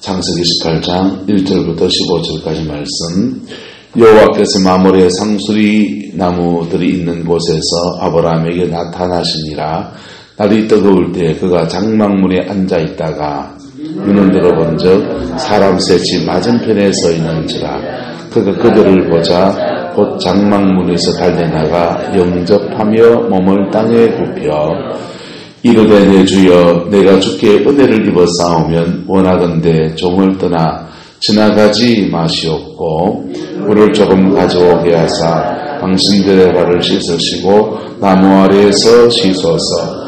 창세기 18장 1절부터 15절까지 말씀. 여호와께서 마므레 상수리 나무들이 있는 곳에서 아브라함에게 나타나시니라. 날이 뜨거울 때 그가 장막문에 앉아 있다가 눈을 들어본즉 사람 셋이 맞은편에 서 있는지라. 그가 그들을 보자 곧 장막문에서 달려나가 영접하며 몸을 땅에 굽혀 이르되 내 주여 내가 주께 은혜를 입어 싸우면 원하건대 종을 떠나 지나가지 마시옵고 물을 조금 가져오게 하사 당신들의 발을 씻으시고 나무 아래에서 씻소서.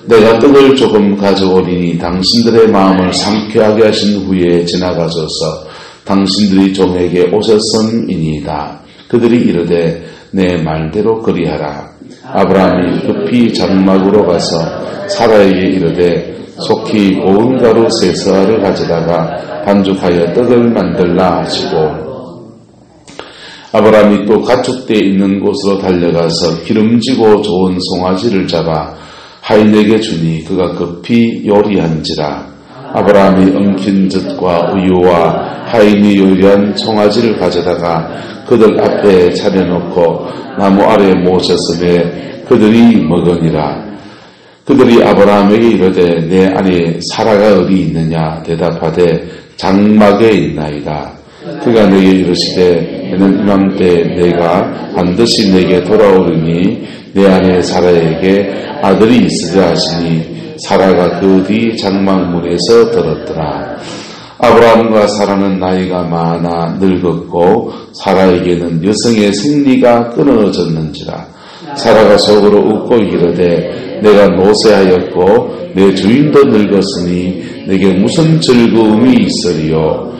내가 떡을 조금 가져오리니 당신들의 마음을 상쾌하게 하신 후에 지나가소서. 당신들이 종에게 오셨음이니이다. 그들이 이르되 내 말대로 그리하라. 아브라함이 급히 장막으로 가서 사라에게 이르되 속히 고운 가루 세서를 가져다가 반죽하여 떡을 만들라 하시고 아브라함이 또 가축대 있는 곳으로 달려가서 기름지고 좋은 송아지를 잡아 하인에게 주니 그가 급히 요리한지라. 아브라함이 엉킨 젖과 우유와 하인이 요리한 송아지를 가져다가 그들 앞에 차려놓고 나무 아래에 모셨으며 그들이 먹으니라. 그들이 아브라함에게 이르되 내 안에 사라가 어디 있느냐 대답하되 장막에 있나이다. 그가 내게 이르시되 너는 이맘때 내가 반드시 내게 돌아오리니 내 안에 사라에게 아들이 있으려 하시니 사라가 그 뒤 장막문에서 들었더라. 아브라함과 사라는 나이가 많아 늙었고 사라에게는 여성의 생리가 끊어졌는지라. 사라가 속으로 웃고 이르되 내가 노쇠하였고 내 주인도 늙었으니 내게 무슨 즐거움이 있으리요.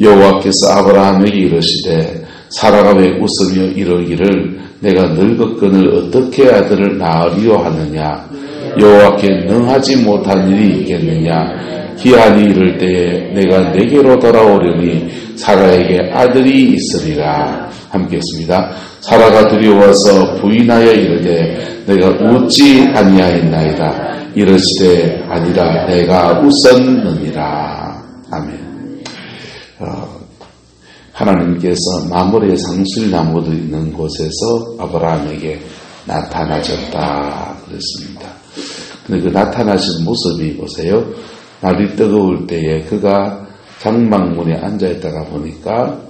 여호와께서 아브라함에게 이르시되 사라가 왜 웃으며 이러기를 내가 늙었거늘 어떻게 아들을 낳으리요 하느냐. 여호와께 능하지 못한 일이 있겠느냐. 기한이 이를 때에 내가 내게로 돌아오려니 사라에게 아들이 있으리라. 함께 했습니다. 사라가 두려워서 부인하여 이르되 내가 웃지 아니하였나이다. 이르시되 아니라 내가 웃었느니라. 아멘. 하나님께서 마므레 상술나무도 있는 곳에서 아브라함에게 나타나셨다 그랬습니다. 근데 그 나타나신 모습이 보세요. 날이 뜨거울 때에 그가 장막문에 앉아있다가 보니까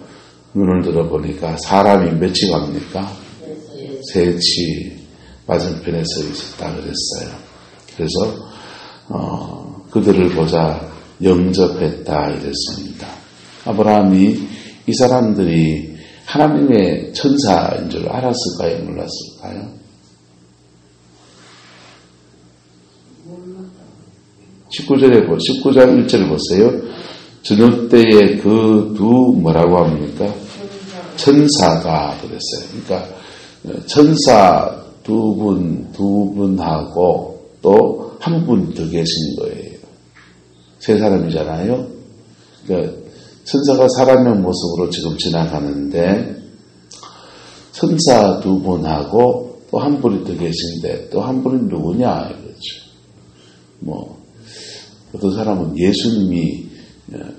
눈을 들어보니까 사람이 몇이 갑니까? 셋이 맞은편에 서 있었다 그랬어요. 그래서 그들을 보자 영접했다 이랬습니다. 아브라함이 이 사람들이 하나님의 천사인 줄 알았을까요? 몰랐을까요? 19장 1절을 보세요. 저녁 때에 그 두 뭐라고 합니까? 천사가 그랬어요. 그러니까 천사 두 분하고 또 한 분 더 계신 거예요. 세 사람이잖아요. 그러니까 천사가 사람의 모습으로 지금 지나가는데 천사 두 분하고 또 한 분이 더 계신데 또 한 분은 누구냐 이거죠. 어떤 사람은 예수님이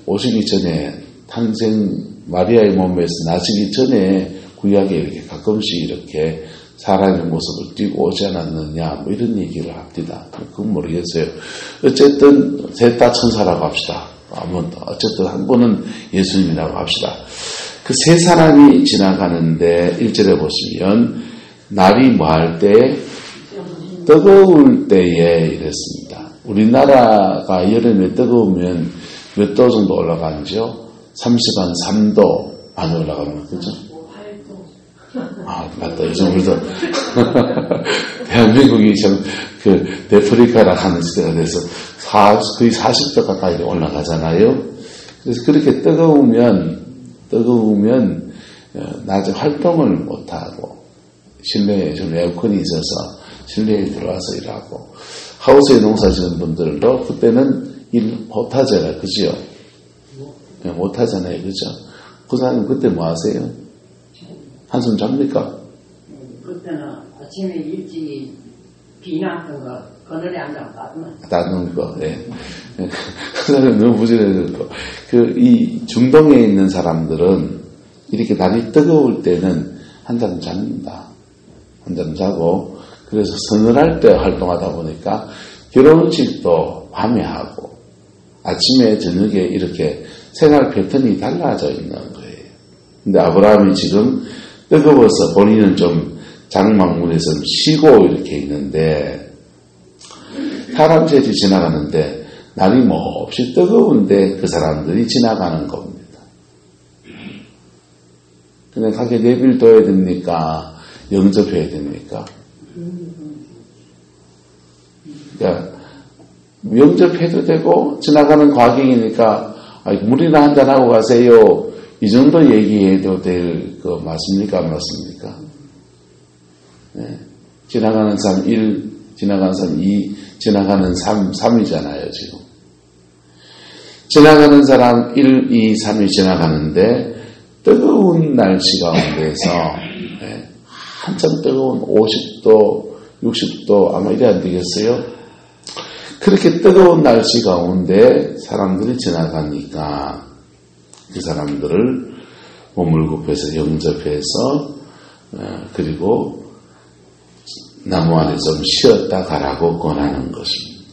오시기 전에 탄생 마리아의 몸에서 나시기 전에 구약에 이렇게 가끔씩 이렇게 사람의 모습을 띄고 오지 않았느냐 이런 얘기를 합니다. 그건 모르겠어요. 어쨌든 셋 다 천사라고 합시다. 어쨌든 한 분은 예수님이라고 합시다. 그 세 사람이 지나가는데 1절에 보시면 날이 뭐할 때 뜨거울 때에 이랬습니다. 우리나라가 여름에 뜨거우면 몇 도 정도 올라가는지요? 33도 안 올라가는 거 그죠? 맞다. 요즘 우리도 대한민국이 좀 데프리카라 하는 시대가 돼서 거의 40도 가까이 올라가잖아요. 그래서 그렇게 뜨거우면 낮에 활동을 못하고 실내에 좀 에어컨이 있어서 실내에 들어와서 일하고 하우스에 농사 지는 분들도 그때는 일 못하잖아요. 그죠? 못하잖아요. 그죠? 그 사람은 그때 뭐 하세요? 한숨 잡니까? 그때는 아침에 일찍 비 났던 거 그늘에 앉아 따는 거. 예. 그 사람이 너무 부지런해서 이 중동에 있는 사람들은 이렇게 날이 뜨거울 때는 한잠 잡니다. 한잠 자고 그래서 서늘할 때 활동하다 보니까 결혼식도 밤에 하고 아침에 저녁에 이렇게 생활 패턴이 달라져 있는 거예요. 근데 아브라함이 지금 뜨거워서 본인은 좀 장막문에서 쉬고 이렇게 있는데 사람 셋이 지나가는데 날이 몹시 뜨거운데 그 사람들이 지나가는 겁니다. 그냥 가게 내빌둬야 됩니까? 영접해야 됩니까? 그러니까 영접해도 되고 지나가는 과경이니까 물이나 한잔하고 가세요. 이 정도 얘기해도 될 거 맞습니까? 안 맞습니까? 네. 지나가는 삶 1, 지나가는 삶 2, 지나가는 삶 3이잖아요, 지금. 지나가는 사람 1, 2, 3이 지나가는데 뜨거운 날씨 가운데서 네. 한참 뜨거운 50도, 60도 아마 이래 안 되겠어요? 그렇게 뜨거운 날씨 가운데 사람들이 지나가니까 그 사람들을 몸을 굽혀서 영접해서 그리고 나무 안에 좀 쉬었다 가라고 권하는 것입니다.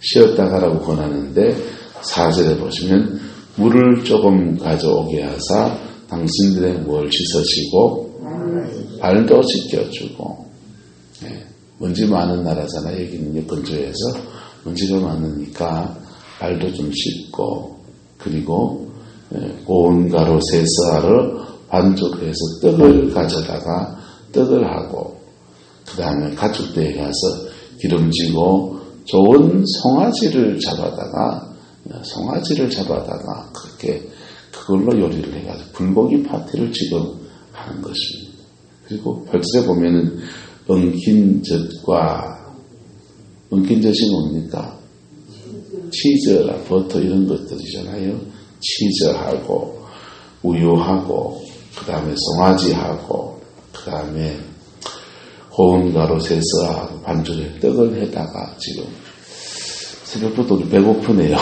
쉬었다 가라고 권하는데 4절에 보시면 물을 조금 가져오게 하사 당신들의 뭘 씻으시고 발도 씻겨주고 먼지 많은 나라잖아. 여기는 근처에서 먼지가 많으니까 발도 좀 씻고 그리고 고운 가루 세서를 반죽해서 떡을 가져다가 떡을 하고 그 다음에 가축대에 가서 기름지고 좋은 송아지를 잡아다가 그렇게 그걸로 요리를 해가지고 불고기 파티를 지금 하는 것입니다. 그리고 8절에 보면은 엉킨젓이 뭡니까? 치즈나 버터 이런 것들이잖아요. 치즈하고 우유하고 그 다음에 송아지하고 그 다음에 고운 가루 세서하고 반죽에 떡을 해다가 지금 새벽부터 우리 배고프네요.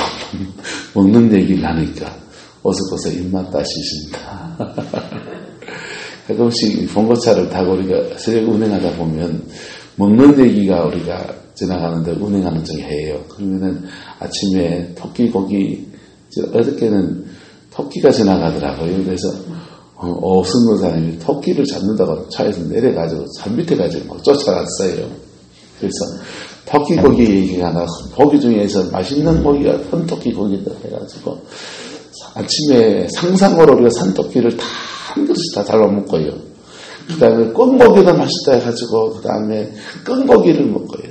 먹는 얘기를 하니까 어서서 입맛 다시신다. 가끔씩 봉고차를 타고 우리가 새벽 운행하다 보면 먹는 얘기가 우리가 지나가는데 운행하는 중에 해요. 그러면은 아침에 토끼 고기, 어저께는 토끼가 지나가더라고요. 그래서 어떤 사람이 토끼를 잡는다고 차에서 내려가지고 산 밑에 가지고 막 쫓아갔어요. 그래서 토끼 고기 얘기가 나서 고기 중에서 맛있는 고기가 산토끼 고기다 해가지고 아침에 상상으로 우리가 산토끼를 다 한 그릇씩 다 잘라먹고요. 그 다음에 꿩고기도 맛있다 해가지고 그 다음에 꿩고기를 먹고요.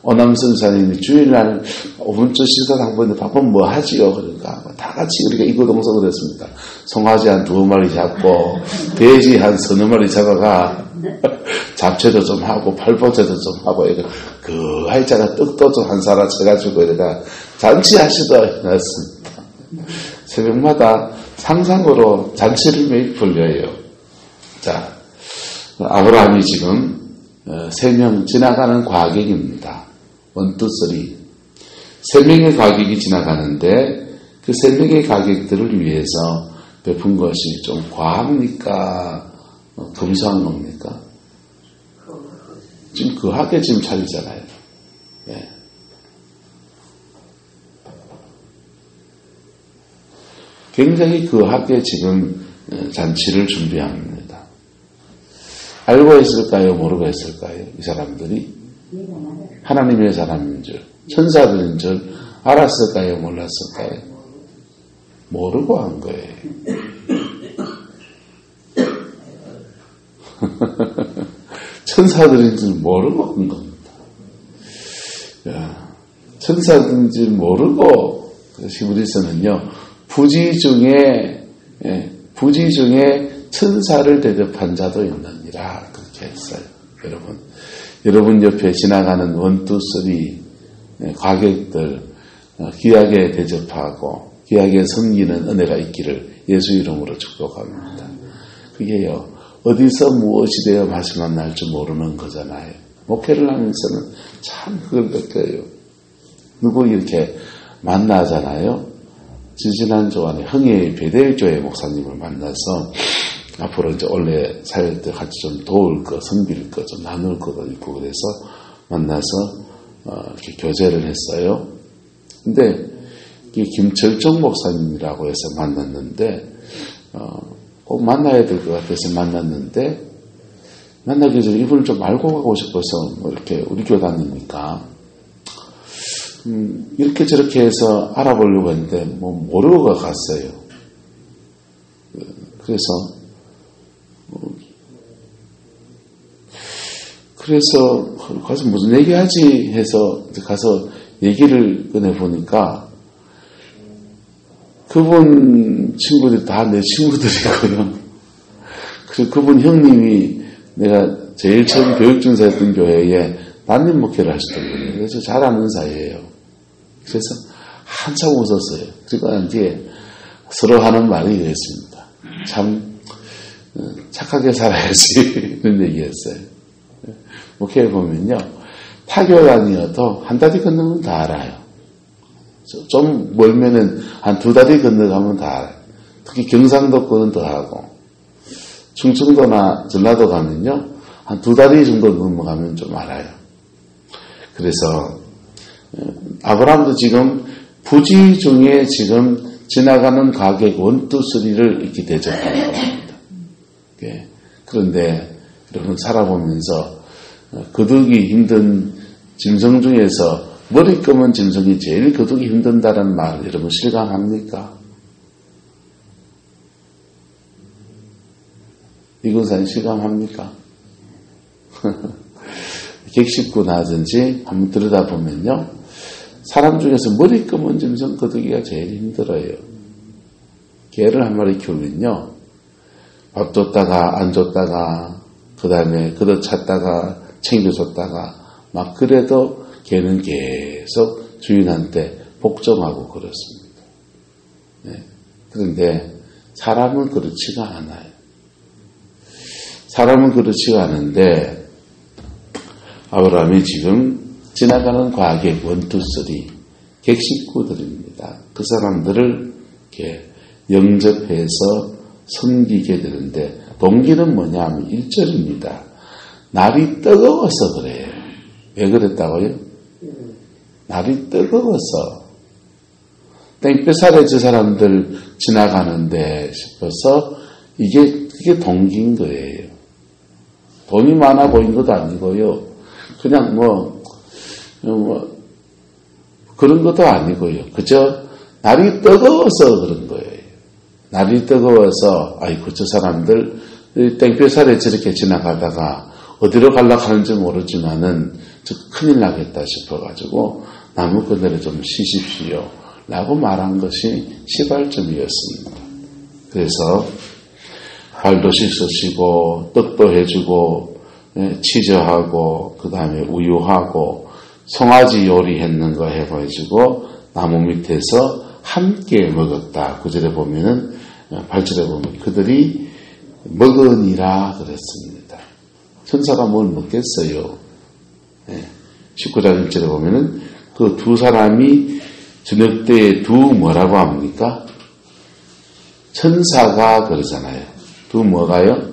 오남선 사님이 주일날 5분째 식사 당번인데 바쁘면 뭐 하지요? 그러니까 다 같이 우리가 이거동성을 했습니다. 송아지 한 2마리 잡고 돼지 한 3마리 잡아가 잡채도 좀 하고 팔보채도 좀 하고 그 하이자가 떡도 좀 한 사라 쳐가지고 이래가 잔치하시다 해놨습니다. 새벽마다 상상으로 잔치를 매일 벌려요. 자, 아브라함이 지금 3명 지나가는 과객입니다. 1, 2, 3. 3명의 과객이 지나가는데 그 3명의 과객들을 위해서 베푼 것이 좀 과합니까? 검소한 겁니까? 지금 거하게 지금 차리잖아요. 네. 굉장히 거하게 지금 잔치를 준비합니다. 알고 했을까요? 모르고 했을까요? 이 사람들이 하나님의 사람인 줄, 천사들인 줄 알았을까요? 몰랐을까요? 모르고 한 거예요. 천사들인 줄 모르고 한 겁니다. 천사들인 줄 모르고 히브리서는요. 부지 중에 천사를 대접한 자도 있느니라 그렇게 했어요. 여러분 옆에 지나가는 1, 2, 3 과객들 귀하게 대접하고 귀하게 섬기는 은혜가 있기를 예수 이름으로 축복합니다. 그게요 어디서 무엇이 되어 말씀만 날 줄 모르는 거잖아요. 목회를 하면서는 참 그걸 느껴요. 누구 이렇게 만나잖아요. 지지난주에 흥해 베델교회 목사님을 만나서 앞으로 이제 원래 사회 때 같이 좀 도울 거, 섬길 거, 좀 나눌 것도 있고 그래서 만나서 이렇게 교제를 했어요. 근데 이 김철정 목사님이라고 해서 만났는데 꼭 만나야 될 것 같아서 만났는데 만나기 전에 이분을 좀 알고 가고 싶어서 뭐 이렇게 우리 교단이니까 이렇게 저렇게 해서 알아보려고 했는데 뭐 모르고 갔어요. 그래서 가서 무슨 얘기하지 해서 가서 얘기를 꺼내보니까 그분 친구들이 다 내 친구들이고요. 그리고 그분 형님이 내가 제일 처음 교육중사였던 교회에 담임 목회를 하셨던 분이에요. 그래서 잘 아는 사이예요. 그래서 한참 웃었어요. 그리고 난 뒤에 서로 하는 말이 이랬습니다. 참 착하게 살아야지 이런 얘기였어요. 목회에 보면요. 타교단이어도 한 다리 건너면 다 알아요. 좀 멀면은 한 두 다리 건너가면 다 알아요. 특히 경상도권은 더 하고 충청도나 전라도 가면요. 한 두 다리 정도 넘어가면 좀 알아요. 그래서 아브라함도 지금 부지 중에 지금 지나가는 가객 원투쓰리를 이렇게 대접하는 겁니다. 그런데 여러분 살아보면서 거두기 힘든 짐승 중에서 머리 검은 짐승이 제일 거두기 힘든다는 말 여러분 실감합니까? 이군사님 실감합니까? 객식구나든지 한번 들여다보면요. 사람 중에서 머리 검은 짐승 거두기가 제일 힘들어요. 개를 한 마리 키우면요. 밥 줬다가 안 줬다가 그 다음에 그릇 찾다가 챙겨줬다가 막 그래도 개는 계속 주인한테 복종하고 그렇습니다. 네. 그런데 사람은 그렇지가 않아요. 사람은 그렇지가 않은데 아브라함이 지금 지나가는 과객 원투쓰리 객식구들입니다. 그 사람들을 이렇게 영접해서 섬기게 되는데 동기는 뭐냐 하면 1절입니다. 날이 뜨거워서 그래요. 왜 그랬다고요? 날이 뜨거워서 땡볕 아래 저 사람들 지나가는데 싶어서 이게 동기인 거예요. 돈이 많아 보인 것도 아니고요. 그냥 뭐 그런 것도 아니고요. 그저 날이 뜨거워서 그런 거예요. 날이 뜨거워서 아이고 저 사람들 땡볕 아래 저렇게 지나가다가 어디로 가려고 하는지 모르지만은 큰일 나겠다 싶어가지고 나무 그늘에 좀 쉬십시오 라고 말한 것이 시발점이었습니다. 그래서 발도 씻으시고 떡도 해주고 치즈하고 그 다음에 우유하고 송아지 요리했는 거 해가지고 나무 밑에서 함께 먹었다. 9절에 보면은 8절에 보면 그들이 먹으니라 그랬습니다. 천사가 뭘 먹겠어요? 19장 1절에 보면은 그 두 사람이 저녁 때에 두 뭐라고 합니까? 천사가 그러잖아요. 두 뭐가요?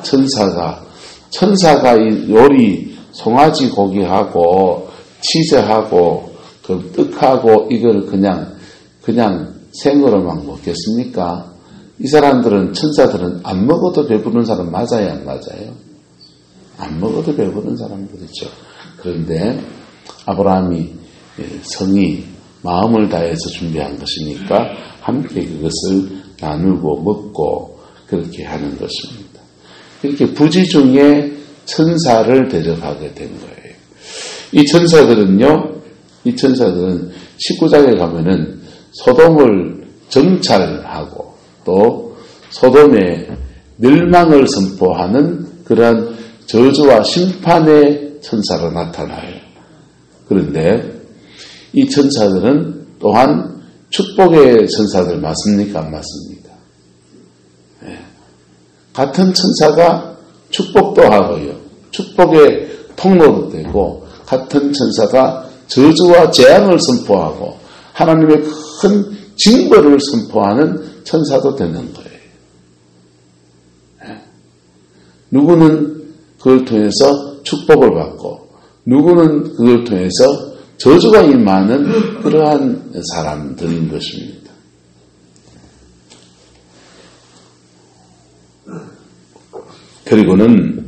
천사가 이 요리 송아지 고기하고 치즈하고 그 떡하고 이걸 그냥 생으로만 먹겠습니까? 이 사람들은 천사들은 안 먹어도 배부른 사람 맞아요, 안 맞아요? 안 먹어도 배부른 사람들이죠. 그런데 아브라함이 성이 마음을 다해서 준비한 것이니까 함께 그것을 나누고 먹고 그렇게 하는 것입니다. 이렇게 부지 중에 천사를 대접하게 된 거예요. 이 천사들은 19장에 가면은 소돔을 정찰하고 또 소돔의 멸망을 선포하는 그러한 저주와 심판의 천사로 나타나요. 그런데 이 천사들은 또한 축복의 천사들 맞습니까? 안 맞습니까? 네. 같은 천사가 축복도 하고요. 축복의 통로도 되고 같은 천사가 저주와 재앙을 선포하고 하나님의 큰 징벌을 선포하는 천사도 되는 거예요. 누구는 그걸 통해서 축복을 받고 누구는 그걸 통해서 저주가 임하는 그러한 사람들인 것입니다. 그리고는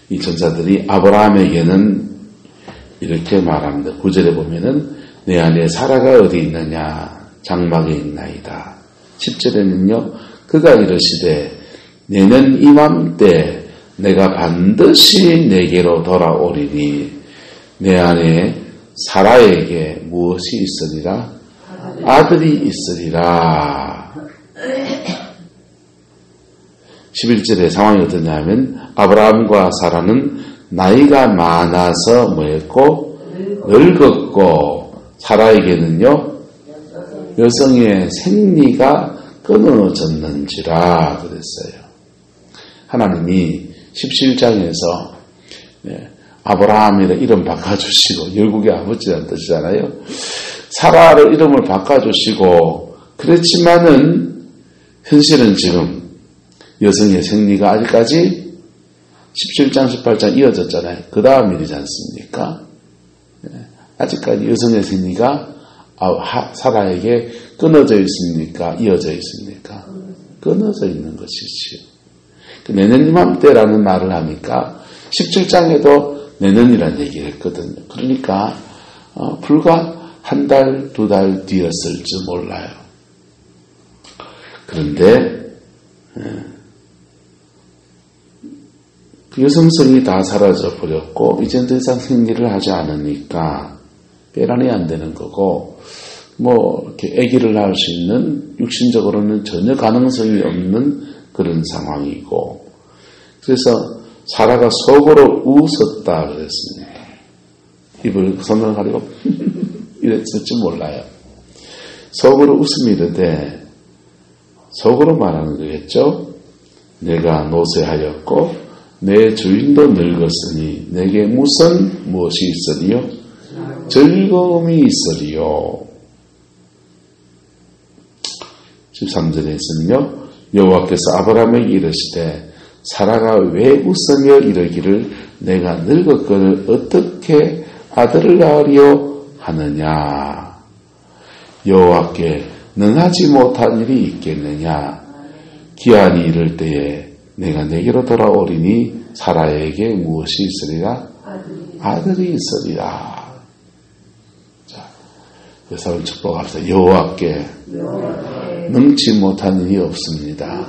이 천사들이 아브라함에게는 이렇게 말합니다. 9절에 보면은 내 안에 사라가 어디 있느냐 장막에 있나이다. 10절에는요 그가 이르시되 내년 이맘때 내가 반드시 내게로 돌아오리니 내 안에 사라에게 무엇이 있으리라? 아들이 있으리라. 11절에 상황이 어떠냐면 아브라함과 사라는 나이가 많아서 뭐했고 늙었고 사라에게는요 여성의 생리가 끊어졌는지라 그랬어요. 하나님이 17장에서 아브라함이라 이름 바꿔주시고 열국의 아버지라는 뜻이잖아요. 사라를 이름을 바꿔주시고 그랬지만은 현실은 지금 여성의 생리가 아직까지 17장 18장 이어졌잖아요. 그 다음 일이지 않습니까? 아직까지 여성의 생리가 사라에게 끊어져 있습니까? 이어져 있습니까? 끊어져 있는 것이지요. 내년 이맘때라는 말을 하니까 17장에도 내년이라는 얘기를 했거든요. 그러니까 불과 한 달, 두 달 뒤였을지 몰라요. 그런데 여성성이 다 사라져 버렸고 이제 더 이상 생리를 하지 않으니까 빼란이 안 되는 거고 뭐 이렇게 아기를 낳을 수 있는 육신적으로는 전혀 가능성이 없는 그런 상황이고 그래서 사라가 속으로 웃었다 그랬습니다. 입을 손을 가리고 이랬을지 몰라요. 속으로 웃음이 이르되 속으로 말하는 거겠죠. 내가 노쇠하였고 내 주인도 늙었으니 내게 무엇이 있으리요? 즐거움이 있으리요. 13절에서는요. 여호와께서 아브라함에게 이르시되 사라가 왜 웃으며 이르기를 내가 늙었거늘 어떻게 아들을 낳으리요 하느냐. 여호와께 능하지 못한 일이 있겠느냐. 기한이 이를 때에 내가 내게로 돌아오리니 사라에게 무엇이 있으리라? 아들이 있으리라. 자, 여사를 축복합시다. 여호와께 능치 못한 일이 없습니다.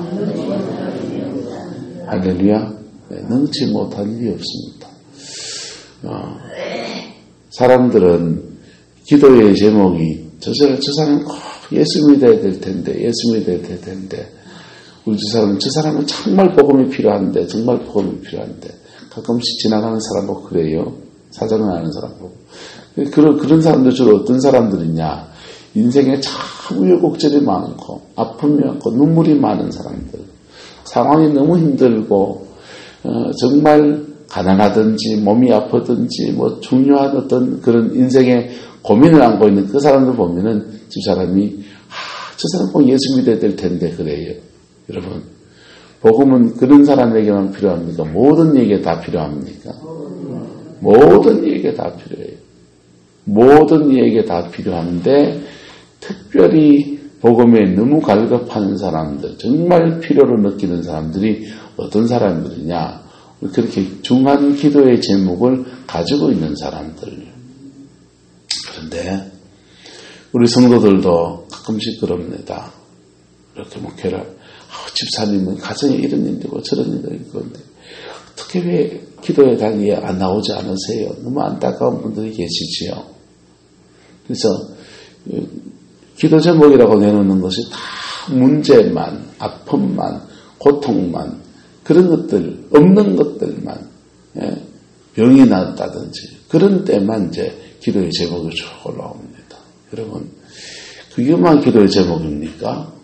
할렐루야. 네, 능치 못한 일이 없습니다. 사람들은 기도의 제목이 저 사람은 꼭 예수 믿어야 될 텐데 예수 믿어야 될 텐데 우리 저 사람은 정말 복음이 필요한데 정말 복음이 필요한데 가끔씩 지나가는 사람 보고 그래요. 사정을 아는 사람 보고 그런 사람들 주로 어떤 사람들이냐 인생에 참 우여곡절이 많고 아픔이 많고 눈물이 많은 사람들 상황이 너무 힘들고 정말 가난하든지 몸이 아프든지 뭐 중요한 어떤 그런 인생의 고민을 안고 있는 그 사람들 보면은 저 사람이 저 사람 꼭 예수 믿어야 될 텐데 그래요. 여러분 복음은 그런 사람에게만 필요합니까? 모든 얘기에 다 필요합니까? 모든 얘기에 다 필요해요. 모든 얘기에 다 필요한데 특별히 복음에 너무 갈급하는 사람들 정말 필요로 느끼는 사람들이 어떤 사람들이냐 그렇게 중한 기도의 제목을 가지고 있는 사람들. 그런데 우리 성도들도 가끔씩 그럽니다. 이렇게 목회를 집사님은 가정에 이런 일이고 저런 일이 있는데 어떻게 왜 기도의 단위에 안 나오지 않으세요? 너무 안타까운 분들이 계시지요. 그래서 기도 제목이라고 내놓는 것이 다 문제만, 아픔만, 고통만 그런 것들, 없는 것들만 병이 났다든지 그런 때만 이제 기도의 제목이 쭉 올라옵니다. 여러분 그게만 기도의 제목입니까?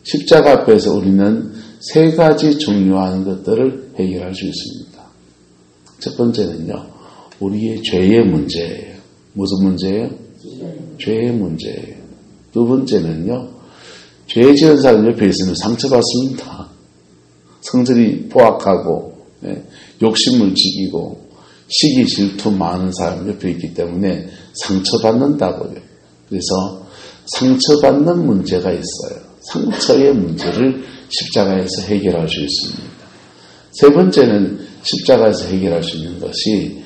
십자가 앞에서 우리는 세 가지 중요한 것들을 해결할 수 있습니다. 첫 번째는요, 우리의 죄의 문제예요. 무슨 문제예요? 죄의 문제예요. 두 번째는요, 죄 지은 사람 옆에 있으면 상처받습니다. 성질이 포악하고, 욕심을 지키고, 시기 질투 많은 사람 옆에 있기 때문에 상처받는다고요. 그래서 상처받는 문제가 있어요. 상처의 문제를 십자가에서 해결할 수 있습니다. 세 번째는 십자가에서 해결할 수 있는 것이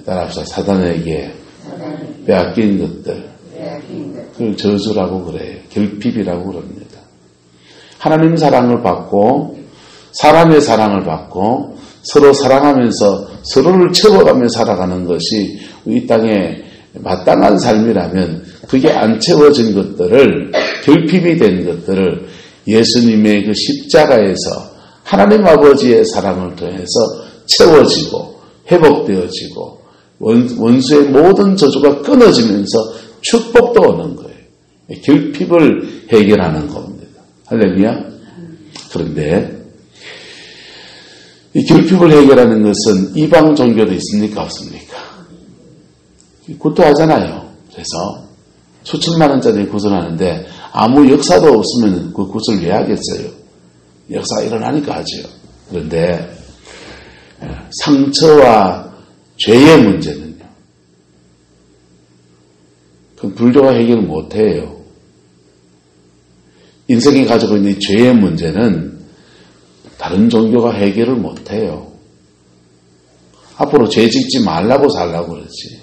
따라서 사단에게 빼앗긴 것들, 그걸 저주라고 그래요. 결핍이라고 그럽니다. 하나님 사랑을 받고 사람의 사랑을 받고 서로 사랑하면서 서로를 채워가며 살아가는 것이 이 땅에 마땅한 삶이라면 그게 안 채워진 것들을, 결핍이 된 것들을 예수님의 그 십자가에서 하나님 아버지의 사랑을 통해서 채워지고 회복되어지고 원수의 모든 저주가 끊어지면서 축복도 오는 거예요. 결핍을 해결하는 겁니다. 할렐루야. 그런데 이 결핍을 해결하는 것은 이방 종교도 있습니까? 없습니까? 굿도 하잖아요. 그래서 수천만 원짜리 굿을 하는데 아무 역사도 없으면 그 굿을 왜 하겠어요? 역사가 일어나니까 하죠. 그런데 상처와 죄의 문제는요, 그 불교가 해결을 못해요. 인생이 가지고 있는 이 죄의 문제는 다른 종교가 해결을 못해요. 앞으로 죄 짓지 말라고 살라고 그러지.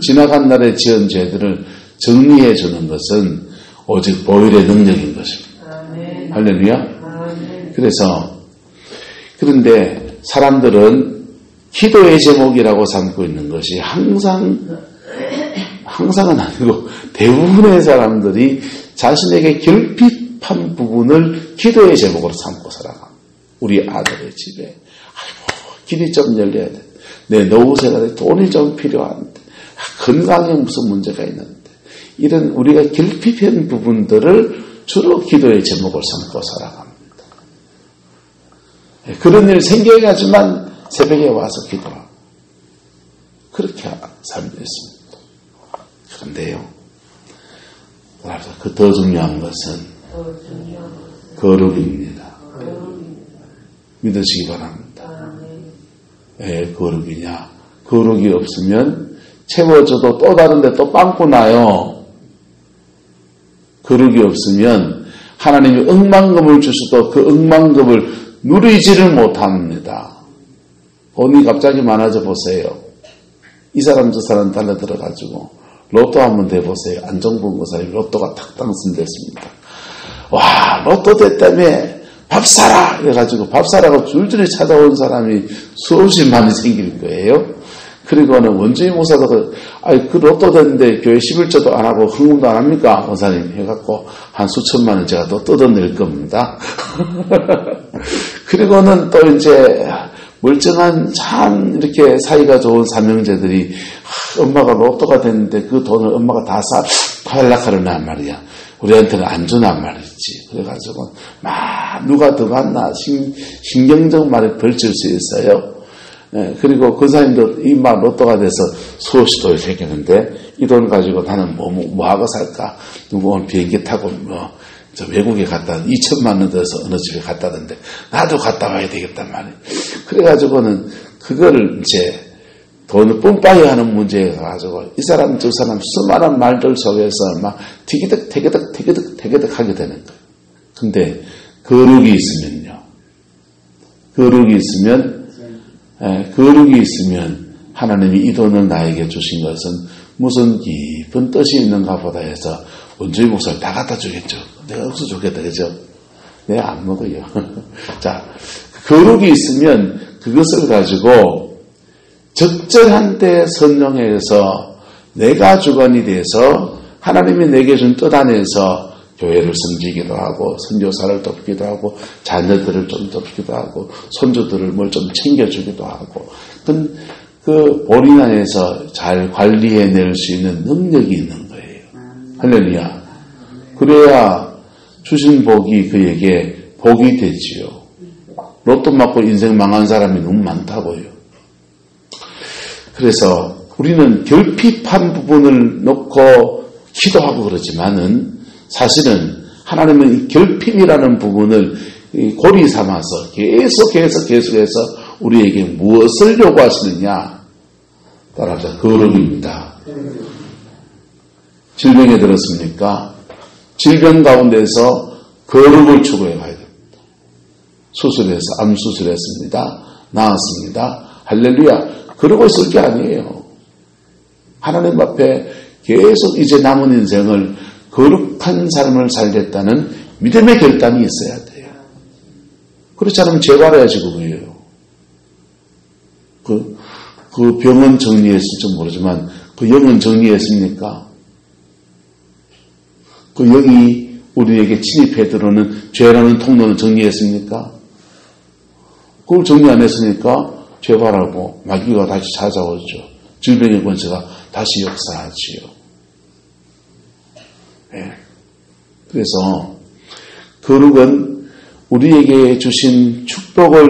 지나간 날에 지은 죄들을 정리해 주는 것은 오직 보혈의 능력인 것입니다. 아멘. 할렐루야. 아멘. 그런데 사람들은 기도의 제목이라고 삼고 있는 것이 항상은 아니고 대부분의 사람들이 자신에게 결핍한 부분을 기도의 제목으로 삼고 살아가. 우리 아들의 집에 아이고 길이 좀 열려야 돼. 내 노후생활에 돈이 좀 필요한데 건강에 무슨 문제가 있는데 이런 우리가 결핍한 부분들을 주로 기도의 제목을 삼고 살아갑니다. 그런 일 생겨야 하지만 새벽에 와서 기도하고 그렇게 살고 있습니다. 그런데요, 그 더 중요한 것은 거룩입니다. 믿으시기 바랍니다. 왜 거룩이냐? 거룩이 없으면 채워져도 또 다른데 또 빵꾸 나요. 거룩이 없으면 하나님이 억만금을 주셔도 그 억만금을 누리지를 못합니다. 돈이 갑자기 많아져 보세요. 이 사람 저 사람 달려들어가지고 로또 한번 대보세요. 안정범 목사님 로또가 탁 당선됐습니다. 와, 로또 됐다며 밥 사라! 이래가지고 밥 사라고 줄줄이 찾아온 사람이 수없이 많이 생길 거예요. 그리고는 원주임 목사도 그 로또 됐는데 교회 11조도 안 하고 헌금도 안 합니까? 목사님 해갖고 한 수천만 원 제가 또 뜯어낼 겁니다. 그리고는 또 이제 멀쩡한 참 이렇게 사이가 좋은 삼형제들이 엄마가 로또가 됐는데 그 돈을 엄마가 다 팔락하려나 말이야. 우리한테는 안 주나 말이지. 그래가지고 막 누가 더 받나 신경적 말에 벌칠 수 있어요. 그리고 그 사람도 이 막 로또가 돼서 수없이 돈이 생겼는데 이 돈 가지고 나는 뭐 하고 살까? 누구 오늘 비행기 타고 저 외국에 갔다 2천만 원 들어서 어느 집에 갔다던데 나도 갔다 와야 되겠단 말이에요. 그래가지고는 그거를 이제 돈을 뿜빠이 하는 문제에 가지고 이 사람 저 사람 수많은 말들 속에서 막 티기득 하게 되는 거예요. 근데 거룩이 있으면 하나님이 이 돈을 나에게 주신 것은 무슨 깊은 뜻이 있는가 보다 해서 원주의 목사를 다 갖다 주겠죠. 내가 없어 주겠다, 그죠? 내가 안 먹어요. 자, 거룩이 있으면 그것을 가지고 적절한 때 선용해서 내가 주관이 돼서 하나님이 내게 준 뜻 안에서 교회를 섬기기도 하고 선교사를 돕기도 하고 자녀들을 좀 돕기도 하고 손주들을 뭘 좀 챙겨주기도 하고 그 본인 안에서 잘 관리해낼 수 있는 능력이 있는 거예요. 할렐루야. 그래야 주신 복이 그에게 복이 되지요. 로또 맞고 인생 망한 사람이 너무 많다고요. 그래서 우리는 결핍한 부분을 놓고 기도하고 그러지만은 사실은 하나님은 이 결핍이라는 부분을 고리 삼아서 계속해서 우리에게 무엇을 요구하시느냐? 따라서 거룩입니다. 질병에 들었습니까? 질병 가운데서 거룩을 추구해 가야 됩니다. 수술해서 암 수술했습니다. 나았습니다. 할렐루야. 그러고 있을 게 아니에요. 하나님 앞에 계속 이제 남은 인생을 거룩한 삶을 살겠다는 믿음의 결단이 있어야 돼요. 그렇지 않으면 재발해야지 그거예요. 그 병은 정리했을지 모르지만 그 영은 정리했습니까? 그 영이 우리에게 침입해 들어오는 죄라는 통로는 정리했습니까? 그걸 정리 안 했으니까 재발하고 마귀가 다시 찾아오죠. 질병의 권세가 다시 역사하지요. 네. 그래서 거룩은 우리에게 주신 축복을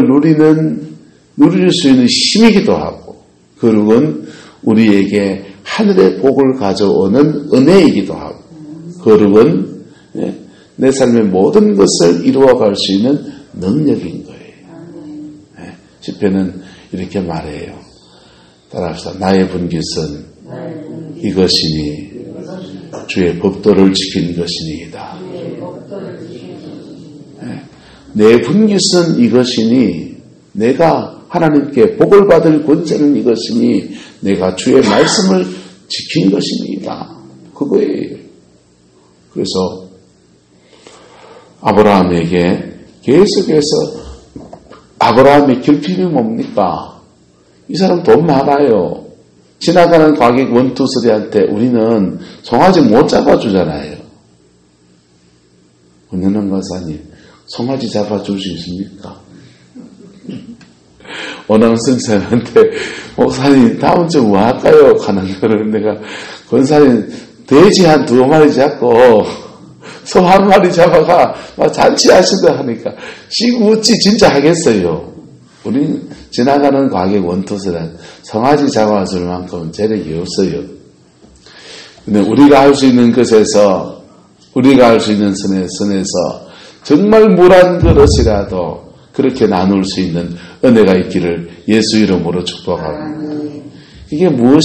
누릴 수 있는 힘이기도 하고, 거룩은 우리에게 하늘의 복을 가져오는 은혜이기도 하고, 거룩은 내 삶의 모든 것을 이루어갈 수 있는 능력인 거예요. 시편은 이렇게 말해요. 따라합시다. 나의 분깃은 이것이니 주의 법도를 지킨 것이니이다. 내 분깃은 이것이니 내가 하나님께 복을 받을 권세는 이것이니 내가 주의 말씀을 지킨 것이니이다. 그거예요. 그래서 아브라함에게 계속해서 아브라함의 결핍이 뭡니까? 이 사람 돈 많아요. 지나가는 과객 원투쓰리한테 우리는 송아지 못 잡아주잖아요. 은연한 가사님, 송아지 잡아줄 수 있습니까? 원앙 선생한테 목사님 다음 주 뭐 할까요? 가는 거는 내가 권사님 돼지 한 2마리 잡고 소 1마리 잡아가 잔치하시다 하니까 어찌 진짜 하겠어요. 우리는 지나가는 과객 원투스는 송아지 잡아줄 만큼 재력이 없어요. 근데 우리가 할 수 있는 것에서, 우리가 할 수 있는 선에서 정말 물 한 그릇이라도 그렇게 나눌 수 있는 은혜가 있기를 예수 이름으로 축복합니다. 이게 뭘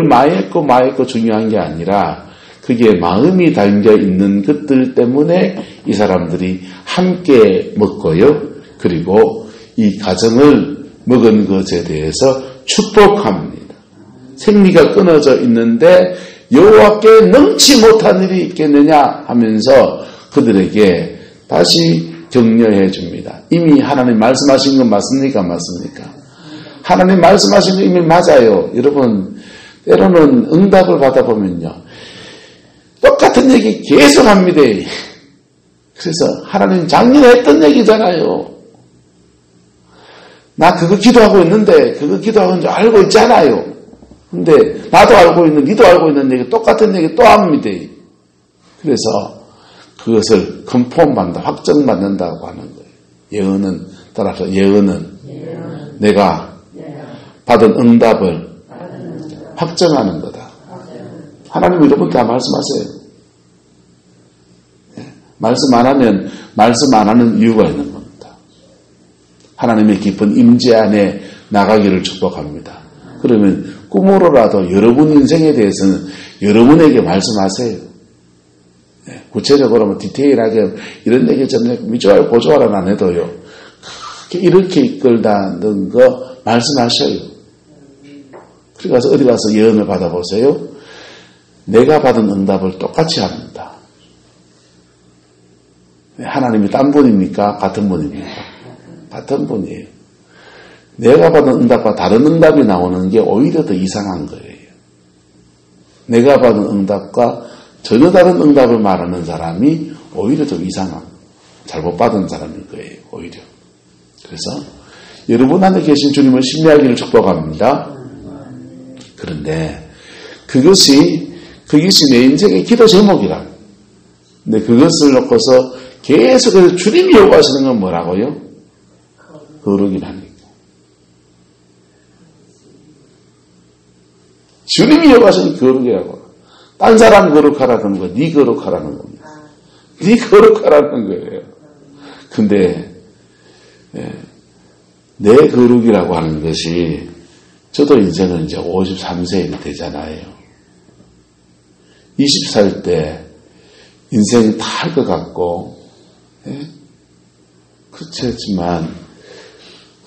마했고 중요한 게 아니라 그게 마음이 담겨 있는 것들 때문에 이 사람들이 함께 먹고요. 그리고 이 가정을 먹은 것에 대해서 축복합니다. 생리가 끊어져 있는데 여호와께 넘치 못한 일이 있겠느냐 하면서 그들에게 다시 격려해 줍니다. 이미 하나님 말씀하신 건 맞습니까? 하나님 말씀하신 건 이미 맞아요. 여러분 때로는 응답을 받아보면요. 똑같은 얘기 계속 합니다. 그래서 하나님 작년에 했던 얘기잖아요. 나 그거 기도하고 있는데 그거 기도하는 줄 알고 있잖아요. 근데 나도 알고 있는 니도 알고 있는 얘기 똑같은 얘기 또 합니다. 그래서 그것을 컨펌받는다, 확정받는다고 하는 거예요. 예언은 따라서 예언은 내가 받은 응답을 확정하는 거다. 하나님 여러분 다 말씀하세요. 말씀 안 하면 말씀 안 하는 이유가 있는 겁니다. 하나님의 깊은 임재 안에 나가기를 축복합니다. 그러면 꿈으로라도 여러분 인생에 대해서는 여러분에게 말씀하세요. 구체적으로 디테일하게 이런 얘기 전에 미조알 고조알은 안 해도요. 이렇게 이끌다는 거 말씀하셔요. 그래서 어디 가서 예언을 받아보세요. 내가 받은 응답을 똑같이 합니다. 하나님이 딴 분입니까? 같은 분입니까? 같은 분이에요. 내가 받은 응답과 다른 응답이 나오는 게 오히려 더 이상한 거예요. 내가 받은 응답과 전혀 다른 응답을 말하는 사람이 오히려 더 이상한, 잘못 받은 사람일 거예요. 오히려. 그래서 여러분 안에 계신 주님을 신뢰하기를 축복합니다. 그런데 그것이 내 인생의 기도 제목이라. 근데 그것을 놓고서 계속해서 주님이 요구하시는 건 뭐라고요? 거룩이라니까. 주님이 여호와신 거룩이라고. 딴 사람 거룩하라는 거, 네 거룩하라는 겁니다. 네 거룩하라는 거예요. 근데 내 거룩이라고 하는 것이 저도 인생은 이제 53세 되잖아요. 20살 때 인생 다 할 것 같고 그렇지만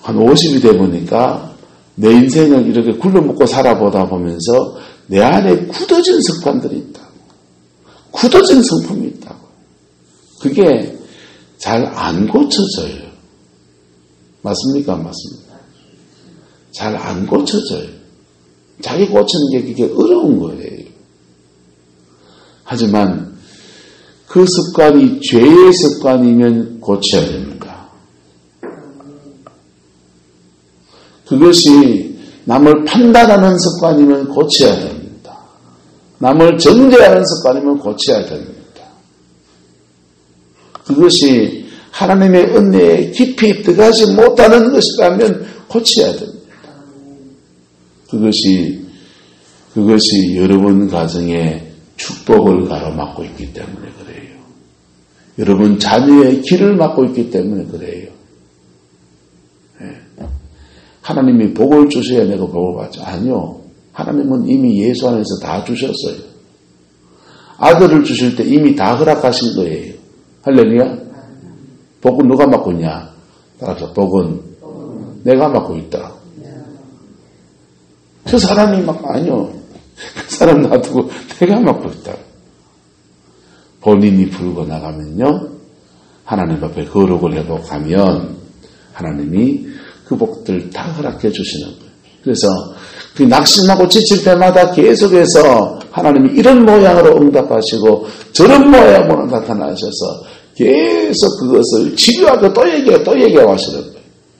한 50이 돼 보니까 내 인생을 이렇게 굴러먹고 살아보다 보면서 내 안에 굳어진 습관들이 있다고. 굳어진 성품이 있다고. 그게 잘 안 고쳐져요. 맞습니까? 안 맞습니까? 잘 안 고쳐져요. 자기 고치는 게 그게 어려운 거예요. 하지만 그 습관이 죄의 습관이면 고쳐야 됩니다. 그것이 남을 판단하는 습관이면 고쳐야 됩니다. 남을 정죄하는 습관이면 고쳐야 됩니다. 그것이 하나님의 은혜에 깊이 들어가지 못하는 것이라면 고쳐야 됩니다. 그것이 여러분 가정에 축복을 가로막고 있기 때문에 그래요. 여러분 자녀의 길을 막고 있기 때문에 그래요. 하나님이 복을 주셔야 내가 복을 받죠. 아니요. 하나님은 이미 예수 안에서 다 주셨어요. 아들을 주실 때 이미 다 허락하신 거예요. 할렐루야. 복은 누가 맡고 있냐? 따라서 복은 내가 맡고 있다. 저 사람이 아니요. 그 사람 놔두고 내가 맡고 있다. 본인이 풀고 나가면요. 하나님 앞에 거룩을 회복하면 하나님이 그 복들 다 허락해 주시는 거예요. 그래서 그 낙심하고 지칠 때마다 계속해서 하나님이 이런 모양으로 응답하시고 저런 모양으로 나타나셔서 계속 그것을 집요하게 또 얘기하고 하시는 거예요.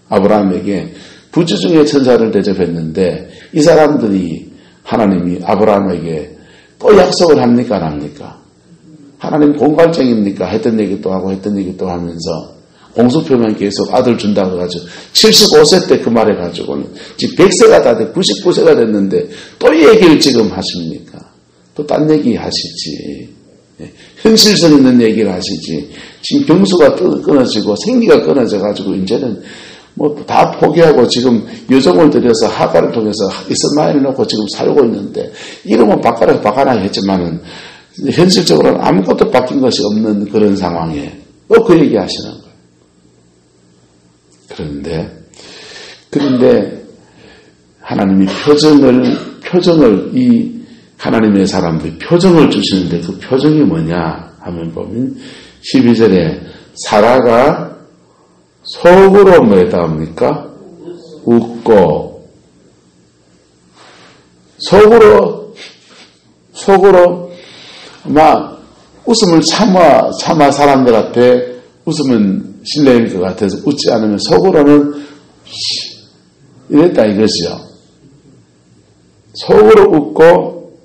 아브라함에게 부주중의 천사를 대접했는데 이 사람들이 하나님이 아브라함에게 또 약속을 합니까 안 합니까? 하나님 공갈증입니까? 했던 얘기 또 하고 했던 얘기 또 하면서 공수표면 계속 아들 준다고 해가지고 75세 때 그 말 해가지고는 지금 100세가 다 돼 99세가 됐는데 또 얘기를 지금 하십니까? 또 딴 얘기 하시지. 현실성 있는 얘기를 하시지. 지금 병수가 끊어지고 생기가 끊어져가지고 이제는 뭐 다 포기하고 지금 여종을 들여서 하가를 통해서 이스마엘 놓고 지금 살고 있는데 이름은 바꿔나 했지만은 현실적으로는 아무것도 바뀐 것이 없는 그런 상황에 또 그 얘기 하시는 거예요. 그런데 하나님이 표정을 이 하나님의 사람들이 표정을 주시는데 그 표정이 뭐냐 하면 보면 12절에 사라가 속으로 뭐했다 합니까? 웃고 속으로 막 웃음을 참아 사람들 앞에 웃으면 실례일 것 같아서 웃지 않으면 속으로는 이랬다 이것이요. 속으로 웃고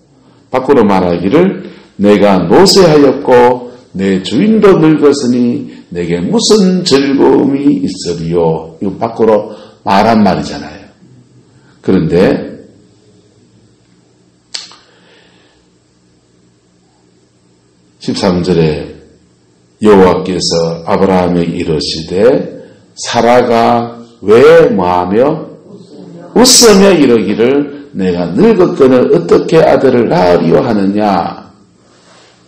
밖으로 말하기를 내가 노쇠하였고 내 주인도 늙었으니 내게 무슨 즐거움이 있으리요. 이거 밖으로 말한 말이잖아요. 그런데 13절에 여호와께서 아브라함에게 이르시되 사라가 왜 뭐하며 웃으며 이러기를 내가 늙었거늘 어떻게 아들을 낳으리요 하느냐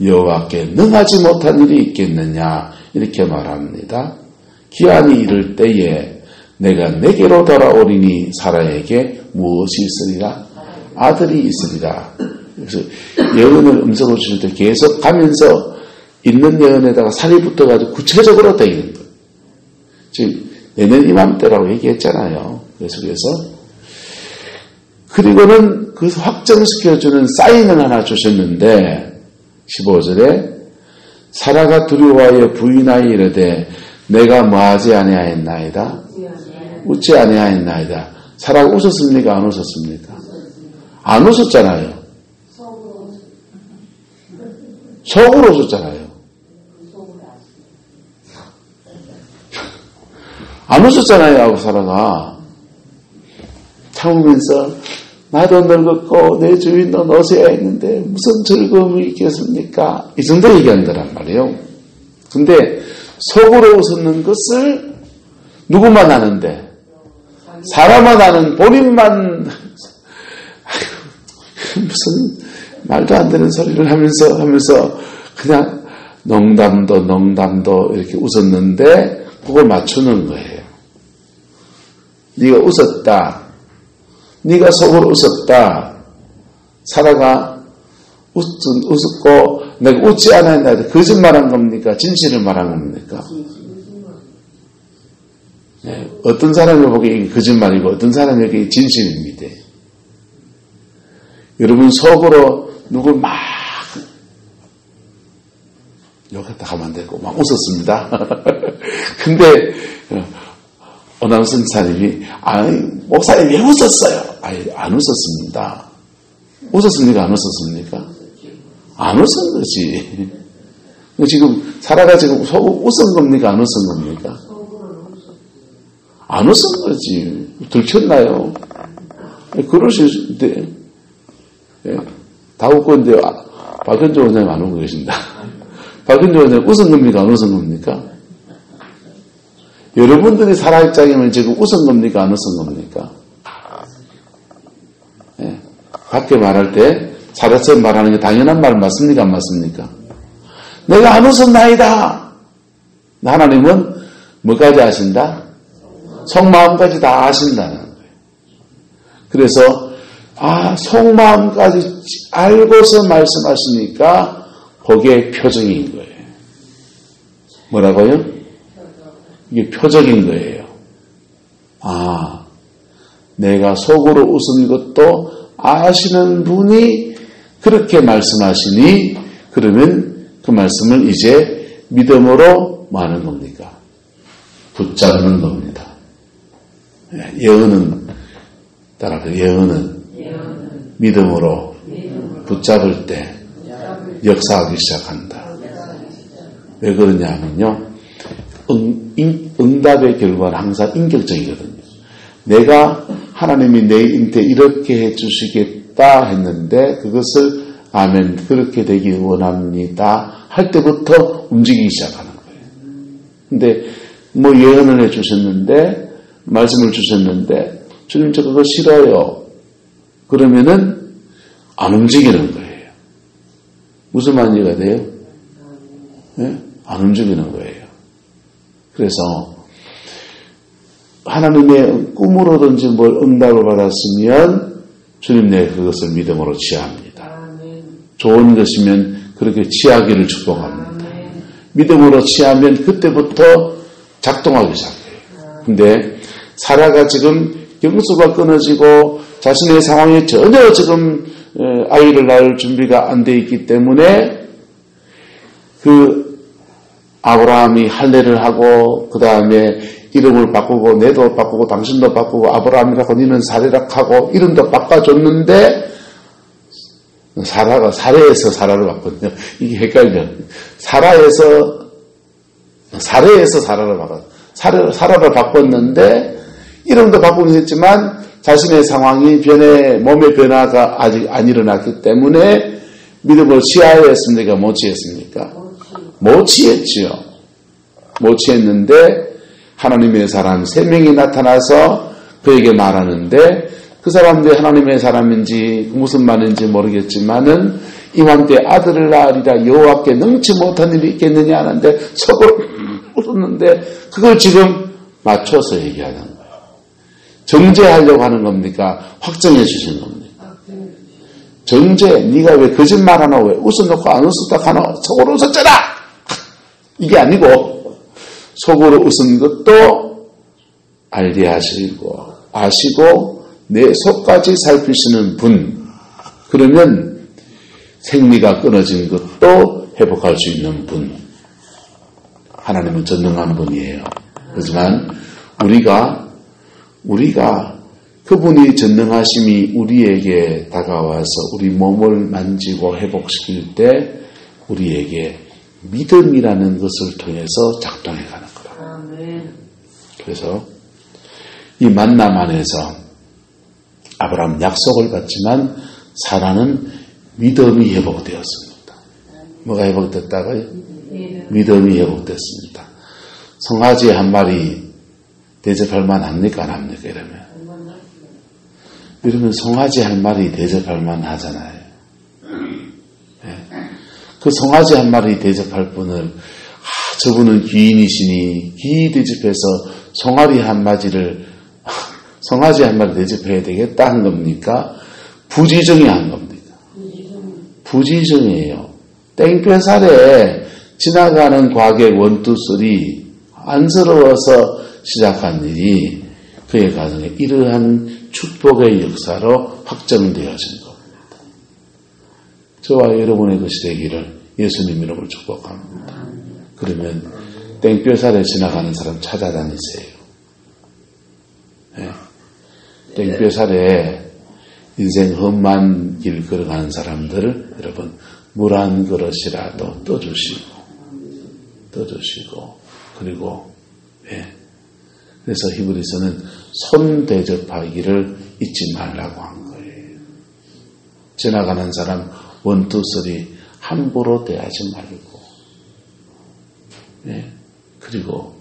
여호와께 능하지 못한 일이 있겠느냐 이렇게 말합니다. 기한이 이를 때에 내가 내게로 돌아오리니 사라에게 무엇이 있으리라? 아들이 있으리라. 그래서 예언을 음성을 주실 때 계속 가면서 있는 예언에다가 살이 붙어가지고 구체적으로 되는 거예요. 지금 내년 이맘때라고 얘기했잖아요. 그래서 그리고는 그 확정시켜주는 사인을 하나 주셨는데 15절에 사라가 두려워하여 부인하여 이르되 내가 뭐하지 아니하였나이다? 웃지 아니하였나이다. 사라가 웃었습니까? 안 웃었습니까? 안 웃었잖아요. 속으로 웃었잖아요. 안 웃었잖아요. 사라가 참으면서 나도 늙었고 내 주인도 노쇠야 있는데 무슨 즐거움이 있겠습니까? 이 정도 얘기하는 거란 말이에요. 근데 속으로 웃는 것을 누구만 아는데? 사람만 아는 본인만 무슨 말도 안 되는 소리를 하면서 그냥 농담도 이렇게 웃었는데 그걸 맞추는 거예요. 네가 웃었다. 네가 속으로 웃었다. 사라가 웃었고 내가 웃지 않았는데 거짓말한 겁니까? 진실을 말한 겁니까? 네, 어떤 사람이 보기에 이게 거짓말이고 어떤 사람이 보기에 진실입니다. 여러분 속으로 누굴 막 욕했다 하면 안 되고 막 웃었습니다. 근데 오남선 사님이 목사님 왜 웃었어요? 안 웃었습니다. 웃었습니까? 안 웃었습니까? 안 웃은 거지. 지금 사라가 지금 웃은 겁니까? 안 웃은 겁니까? 안 웃은 거지. 들켰나요? 그러실 때 다 웃고 있는데 박현주 원장님 안 웃고 계신다. 박현주 원장님 웃은 겁니까? 안 웃은 겁니까? 여러분들이 사라 입장이면 지금 웃은 겁니까? 안 웃은 겁니까? 예. 밖에 말할 때 사라처럼 말하는 게 당연한 말 맞습니까? 안 맞습니까? 내가 안 웃었나이다. 하나님은 뭐까지 아신다? 속마음까지 다 아신다는 거예요. 그래서 속마음까지 알고서 말씀하시니까 그게 표정인 거예요. 뭐라고요? 이게 표적인 거예요. 내가 속으로 웃은 것도 아시는 분이 그렇게 말씀하시니 그러면 그 말씀을 이제 믿음으로 뭐 하는 겁니까? 붙잡는 겁니다. 예언은 따라서 예언은 믿음으로 붙잡을 때 역사하기 시작한다. 왜 그러냐면요. 응답의 결과는 항상 인격적이거든요. 내가 하나님이 내 인태 이렇게 해주시겠다 했는데 그것을 아멘 그렇게 되길 원합니다 할 때부터 움직이기 시작하는 거예요. 근데 뭐 예언을 해주셨는데 말씀을 주셨는데 주님 저 그거 싫어요. 그러면은 안 움직이는 거예요. 무슨 말 이해가 돼요? 네? 안 움직이는 거예요. 그래서 하나님의 꿈으로든지 뭘 응답을 받았으면 주님 내 그것을 믿음으로 취합니다. 좋은 것이면 그렇게 취하기를 축복합니다. 믿음으로 취하면 그때부터 작동하기 시작해요. 근데 사라가 지금 경수가 끊어지고 자신의 상황이 전혀 지금 아이를 낳을 준비가 안 돼 있기 때문에 그 아브라함이 할례를 하고 그 다음에 이름을 바꾸고 내도 바꾸고 당신도 바꾸고 아브라함이라고 니는 사레라 하고 이름도 바꿔줬는데 사라가 사레에서 사라를 바꿨네요. 이게 헷갈려. 사라에서 사라를 바꿨. 사라를 바꿨는데 이름도 바꾸긴 했지만 자신의 상황이 몸의 변화가 아직 안 일어났기 때문에 믿음으로 취하였습니까? 못 취했습니까? 못 취했지요. 못 취했는데 하나님의 사람 3명이 나타나서 그에게 말하는데 그 사람들이 하나님의 사람인지 무슨 말인지 모르겠지만은 이맘때 아들을 낳으리라 여호와께 능치 못한 일이 있겠느냐 하는데 속으로 웃었는데 그걸 지금 맞춰서 얘기하는 거예요. 정죄하려고 하는 겁니까? 확정해 주신 겁니까? 정죄, 네가 왜 거짓말하나? 왜 웃어놓고 안 웃었다 하나? 속으로 웃었잖아! 이게 아니고 속으로 웃은 것도 알게 하시고 아시고 내 속까지 살피시는 분, 그러면 생리가 끊어진 것도 회복할 수 있는 분, 하나님은 전능한 분이에요. 하지만 우리가 그분이 전능하심이 우리에게 다가와서 우리 몸을 만지고 회복시킬 때 우리에게 믿음이라는 것을 통해서 작동해 가는 거다. 그래서 이 만남 안에서 아브라함 약속을 받지만 사라는 믿음이 회복되었습니다. 뭐가 회복됐다고요? 믿음이 회복됐습니다. 송아지 한 마리 대접할 만합니까? 안 합니까? 이러면 송아지 한 마리 대접할 만하잖아요. 네. 그 송아지 한 마리 대접할 분을 저분은 귀인이시니 귀 대접해서 송아지 한 마리 대접해야 되겠다 한 겁니까? 부지정이 한 겁니까? 부지정이에요. 땡볕살에 지나가는 과객 원투쓰리 안쓰러워서 시작한 일이 그의 가정에 이러한 축복의 역사로 확정되어진 겁니다. 저와 여러분의 것이 되기를 예수님 이름으로 축복합니다. 그러면 땡볕살에 지나가는 사람 찾아다니세요. 네. 땡볕살에 인생 험한 길 걸어가는 사람들 여러분 물 한 그릇이라도 떠주시고 그리고 그래서 히브리서는 손 대접하기를 잊지 말라고 한 거예요. 지나가는 사람 원투쓰리 함부로 대하지 말고 그리고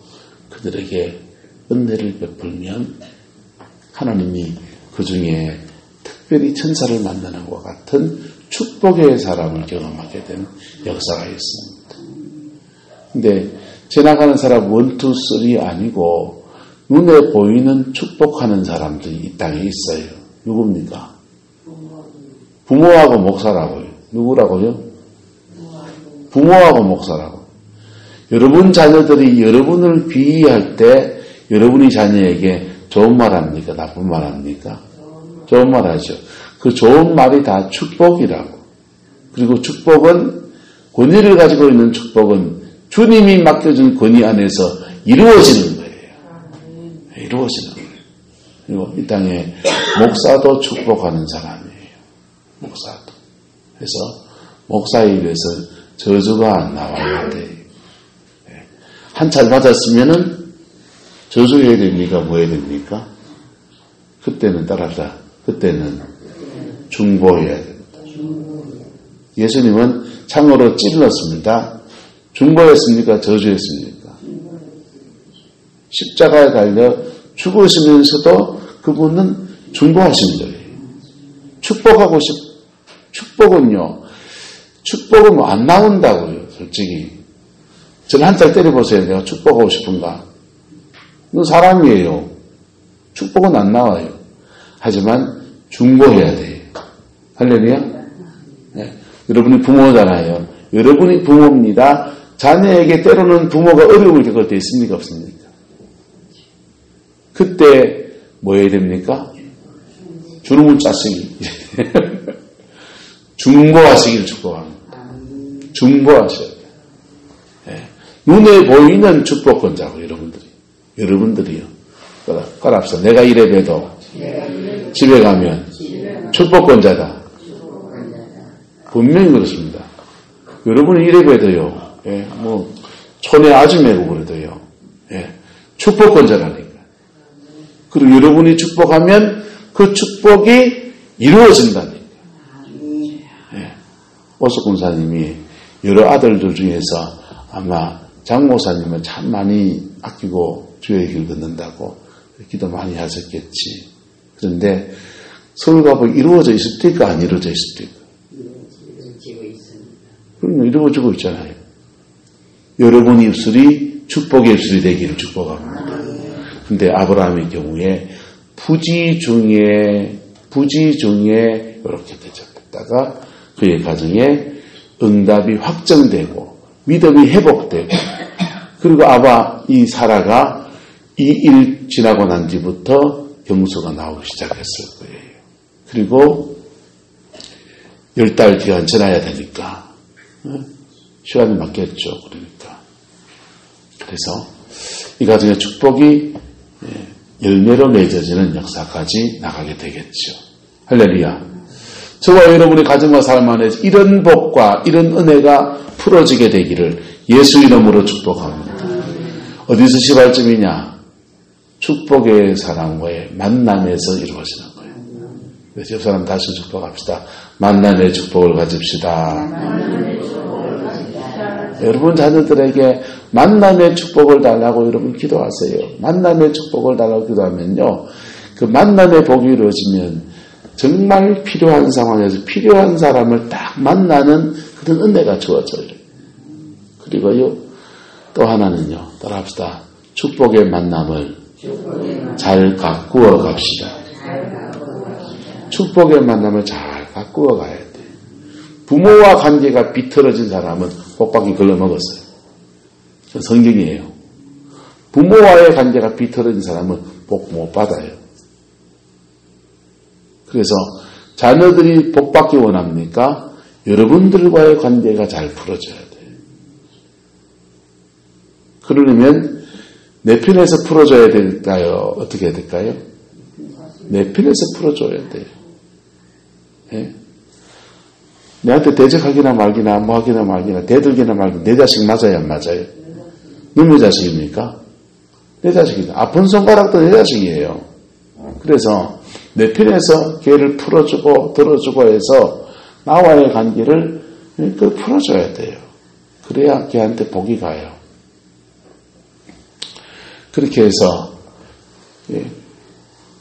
그들에게 은혜를 베풀면 하나님이 그 중에 특별히 천사를 만나는 것과 같은 축복의 사람을 경험하게 되는 역사가 있습니다. 근데 지나가는 사람 원투쓰리 아니고 눈에 보이는 축복하는 사람들이 이 땅에 있어요. 누굽니까? 부모하고 목사라고요. 누구라고요? 부모하고 목사라고. 여러분 자녀들이 여러분을 비유할 때 여러분이 자녀에게 좋은 말 합니까? 나쁜 말 합니까? 좋은 말 하죠. 그 좋은 말이 다 축복이라고. 그리고 축복은 권위를 가지고 있는 축복은 주님이 맡겨준 권위 안에서 이루어지는 거예요. 이루어지는 거예요. 그리고 이 땅에 목사도 축복하는 사람이에요. 목사도. 그래서 목사에 입에서 저주가 안 나와야 돼요. 한찰 맞았으면은 저주해야 됩니까? 뭐 해야 됩니까? 그때는 따라서 그때는 중보해야 됩니다. 예수님은 창으로 찔렀습니다. 중보했습니까? 저주했습니까? 십자가에 달려 죽으시면서도 그분은 중보하신 거예요. 축복은요. 축복은 뭐 안 나온다고요. 솔직히. 저를 한달 때려보세요. 내가 축복하고 싶은가? 너 사람이에요. 축복은 안 나와요. 하지만 중보해야 돼요. 할렐루야? 네. 여러분이 부모잖아요. 여러분이 부모입니다. 자녀에게 때로는 부모가 어려움을 겪을 때 있습니까? 없습니까? 그때 뭐 해야 됩니까? 주름을 짜시기. 중보하시기를 축복합니다. 중보하셔야 돼요. 네. 눈에 보이는 축복권자고 여러분들이요. 까랍시다. 내가 이래 봬도 집에 가면 축복권자다. 분명히 그렇습니다. 여러분이 이래 봬도요. 뭐 촌의 아줌매고 그래도요. 축복권자라니까. 그리고 여러분이 축복하면 그 축복이 이루어진다니까. 오석군사님이 여러 아들들 중에서 아마 장모사님을 참 많이 아끼고 주의 길 걷는다고 기도 많이 하셨겠지. 그런데 서울가복 이루어져 있을 때가 안 이루어져 있을 때가. 이루어지고 있습니다. 그럼요, 이루어지고 있잖아요. 여러분 입술이 축복의 입술이 되기를 축복합니다. 근데 아브라함의 경우에 부지 중에 이렇게 대접했다가 그의 가정에 응답이 확정되고 믿음이 회복되고 그리고 이 사라가 이 일 지나고 난 뒤부터 경수가 나오기 시작했을 거예요. 그리고 10달 기간 지나야 되니까 시간이 맞겠죠. 그래서 이 가정의 축복이 열매로 맺어지는 역사까지 나가게 되겠죠. 할렐루야. 저와 여러분의 가정과 삶 안에서 이런 복과 이런 은혜가 풀어지게 되기를 예수 이름으로 축복합니다. 어디서 시발점이냐? 축복의 사람과의 만남에서 이루어지는 거예요. 그래서 옆 사람 다시 축복합시다. 만남의 축복을 가집시다. 여러분 자녀들에게 만남의 축복을 달라고 여러분 기도하세요. 만남의 축복을 달라고 기도하면요. 그 만남의 복이 이루어지면 정말 필요한 상황에서 필요한 사람을 딱 만나는 그런 은혜가 주어져요. 그리고요. 또 하나는요. 따라합시다. 축복의 만남을 잘 가꾸어 갑시다. 축복의 만남을 잘 가꾸어 가야 돼. 부모와 관계가 비틀어진 사람은 복받기 걸러먹었어요. 성경이에요. 부모와의 관계가 비틀어진 사람은 복 못 받아요. 그래서 자녀들이 복받기 원합니까? 여러분들과의 관계가 잘 풀어져야 돼요. 그러려면 내 편에서 풀어줘야 될까요? 어떻게 해야 될까요? 내 편에서 풀어줘야 돼요. 예? 내한테 대적하기나 말기나 뭐하기나 말기나 대들기나 말기나 내 자식 맞아요 안 맞아요? 누구의 자식입니까? 내 자식이다. 아픈 손가락도 내 자식이에요. 그래서 내 편에서 걔를 풀어주고 들어주고 해서 나와의 관계를 풀어줘야 돼요. 그래야 걔한테 복이 가요. 그렇게 해서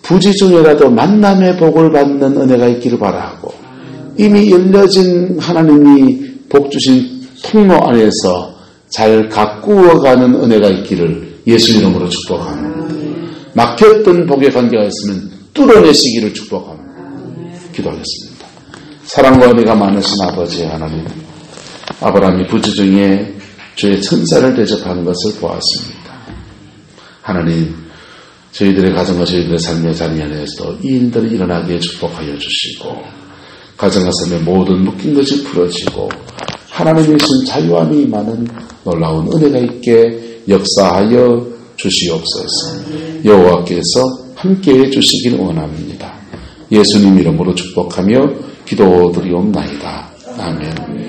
부지 중에라도 만남의 복을 받는 은혜가 있기를 바라고 이미 열려진 하나님이 복 주신 통로 안에서 잘 가꾸어가는 은혜가 있기를 예수 이름으로 축복합니다. 막혔던 복의 관계가 있으면 뚫어내시기를 축복합니다. 기도하겠습니다. 사랑과 은혜가 많으신 아버지 하나님, 아브라함이 부지 중에 주의 천사를 대접하는 것을 보았습니다. 하나님, 저희들의 가정과 저희들의 삶의 자리 안에서도 이 일들이 일어나게 축복하여 주시고 가정과 삶의 모든 묶인 것이 풀어지고 하나님의 신 자유함이 많은 놀라운 은혜가 있게 역사하여 주시옵소서. 여호와께서 함께해 주시길 원합니다. 예수님 이름으로 축복하며 기도드리옵나이다. 아멘.